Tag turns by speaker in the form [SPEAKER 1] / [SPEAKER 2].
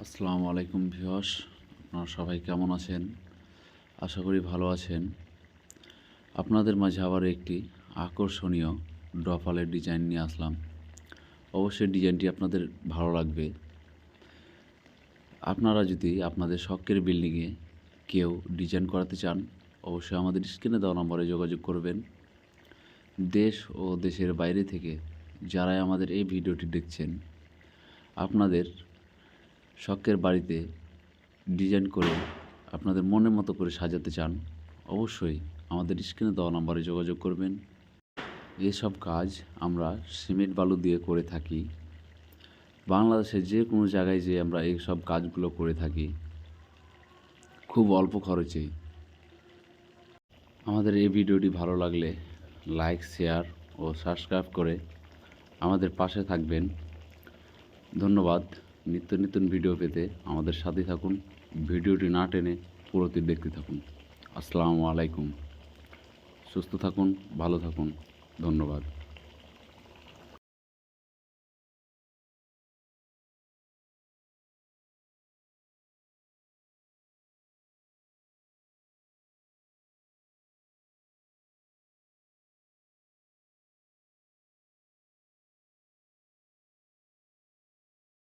[SPEAKER 1] আসসালামু আলাইকুম ভিউয়ার্স, আপনারা সবাই কেমন আছেন? আশা করি ভালো আছেন। আপনাদের মাঝে আবার একটি আকর্ষণীয় ড্রপালের ডিজাইন নিয়ে আসলাম। অবশ্যই ডিজাইনটি আপনাদের ভালো লাগবে। আপনারা যদি আপনাদের শখের বিল্ডিংয়ে কেউ ডিজাইন করাতে চান, অবশ্যই আমাদের স্ক্রিনে দেওয়া নম্বরে যোগাযোগ করবেন। দেশ ও দেশের বাইরে থেকে যারাই আমাদের এই ভিডিওটি দেখছেন, আপনাদের শখের বাড়িতে ডিজাইন করে আপনাদের মনের মতো করে সাজাতে চান, অবশ্যই আমাদের স্ক্রিনে দেওয়া নম্বরে যোগাযোগ করবেন। এসব কাজ আমরা সিমেন্ট বালু দিয়ে করে থাকি। বাংলাদেশের যে কোনো জায়গায় যে আমরা এই সব কাজগুলো করে থাকি খুব অল্প খরচেই। আমাদের এই ভিডিওটি ভালো লাগলে লাইক, শেয়ার ও সাবস্ক্রাইব করে আমাদের পাশে থাকবেন। ধন্যবাদ। নিত্য নতুন ভিডিও পেতে আমাদের সাথে থাকুন। ভিডিওটি না টেনে পুরোটি দেখতে থাকুন। আসসালামু আলাইকুম। সুস্থ থাকুন, ভালো থাকুন। ধন্যবাদ।